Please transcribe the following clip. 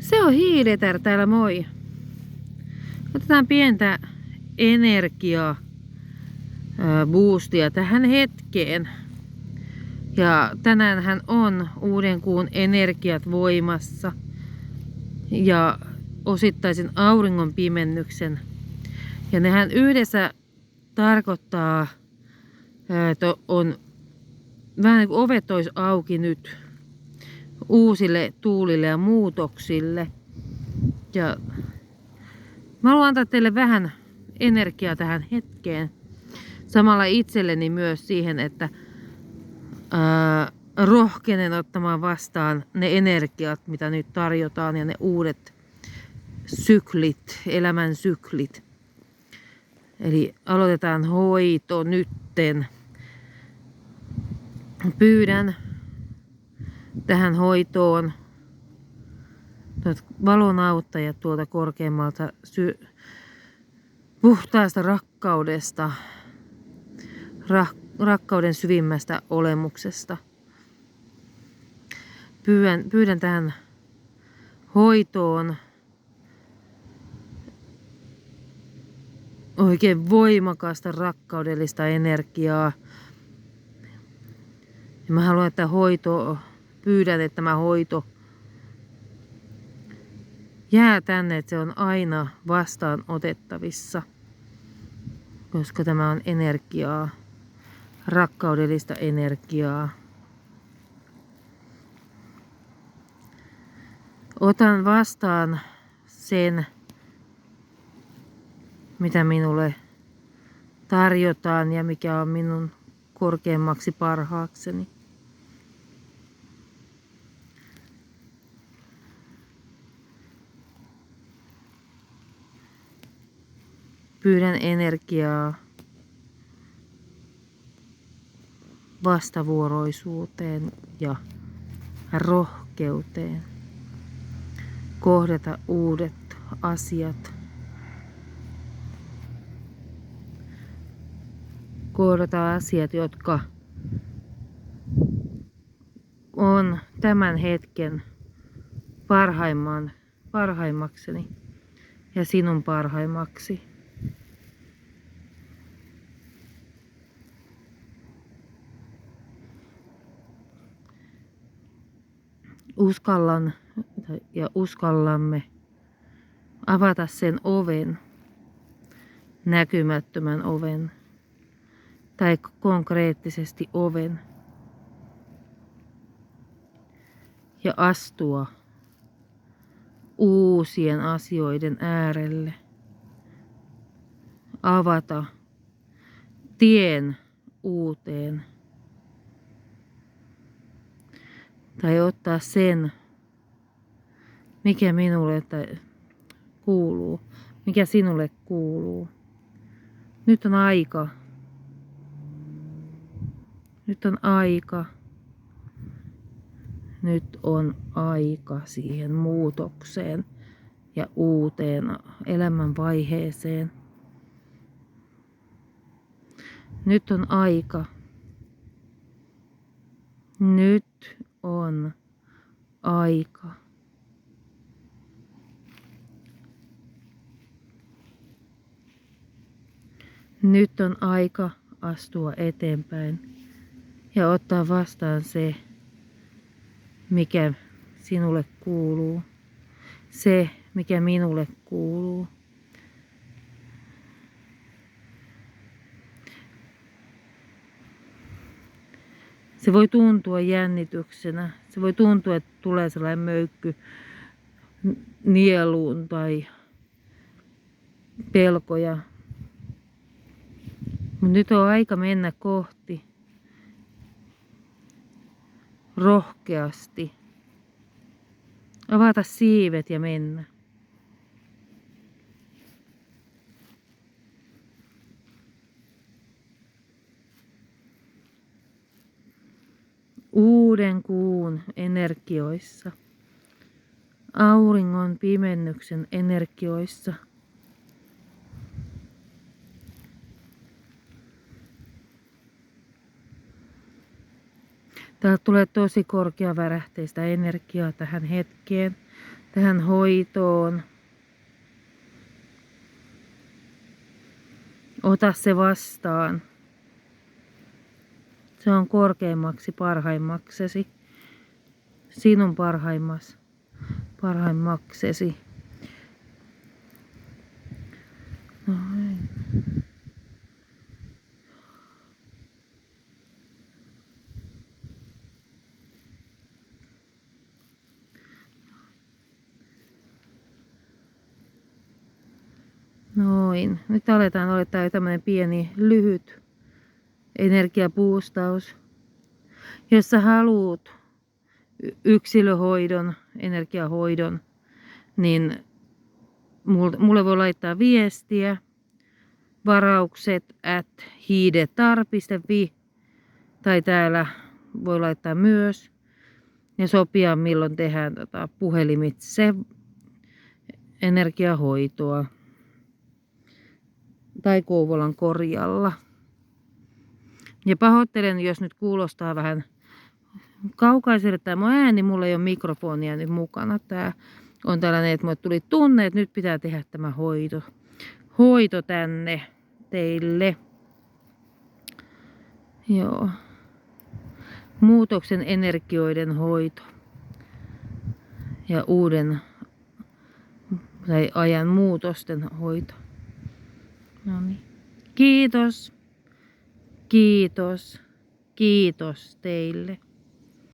Se on Hiidetar täällä, moi. Otetaan pientä energiaa boostia tähän hetkeen. Ja tänäänhän on uuden kuun energiat voimassa. Ja osittaisen auringon pimennyksen. Ja nehän yhdessä tarkoittaa, että on vähän niin kuin ovet olisi auki nyt uusille tuulille ja muutoksille. Ja mä haluan antaa teille vähän energiaa tähän hetkeen. Samalla itselleni myös siihen, että rohkenen ottamaan vastaan ne energiat, mitä nyt tarjotaan, ja ne uudet syklit, elämän syklit. Eli aloitetaan hoito nytten. Pyydän tähän hoitoon valonauttajat tuolta korkeammalta puhtaasta rakkaudesta, rakkauden syvimmästä olemuksesta. Pyydän tähän hoitoon oikein voimakasta rakkaudellista energiaa. Ja mä haluan, että pyydän, että tämä hoito jää tänne, että se on aina vastaan otettavissa. Koska tämä on energiaa, rakkaudellista energiaa. Otan vastaan sen, mitä minulle tarjotaan ja mikä on minun korkeammaksi parhaakseni. Pyydän energiaa vastavuoroisuuteen ja rohkeuteen. Kohdata uudet asiat. Kohdata asiat, jotka on tämän hetken parhaimmakseni ja sinun parhaimmaksi. Uskallan ja uskallamme avata sen oven, näkymättömän oven tai konkreettisesti oven ja astua uusien asioiden äärelle, avata tien uuteen. Tai ottaa sen, mikä minulle kuuluu, mikä sinulle kuuluu. Nyt on aika. Nyt on aika. Nyt on aika siihen muutokseen ja uuteen elämänvaiheeseen. Nyt on aika. Nyt on aika. Nyt on aika astua eteenpäin ja ottaa vastaan se, mikä sinulle kuuluu. Se, mikä minulle kuuluu. Se voi tuntua jännityksenä. Se voi tuntua, että tulee sellainen möykky nieluun tai pelkoja. Mutta nyt on aika mennä kohti. Rohkeasti. Avata siivet ja mennä. Uuden kuun energioissa, auringon pimennyksen energioissa. Täältä tulee tosi korkeavärähteistä energiaa tähän hetkeen, tähän hoitoon. Ota se vastaan. Se on korkeimmaksi parhaimmaksesi. Sinun parhaimmaksesi. Noin. Noin. Nyt aletaan jo tämmönen pieni lyhyt energiapuustaus. Jos sä haluut yksilöhoidon, energiahoidon, niin mulle voi laittaa viestiä varaukset@hiidetar.fi tai täällä voi laittaa myös ja sopia milloin tehdään puhelimitse energiahoitoa tai Kouvolan Korjalla. Ja pahoittelen, jos nyt kuulostaa vähän kaukaiselle tämä ääni, mulla ei ole mikrofonia nyt mukana. Tää on tällainen, että mulle tuli tunne, että nyt pitää tehdä tämä hoito tänne teille. Joo. Muutoksen energioiden hoito. Ja uuden tai ajan muutosten hoito. No niin. Kiitos. Kiitos. Kiitos teille.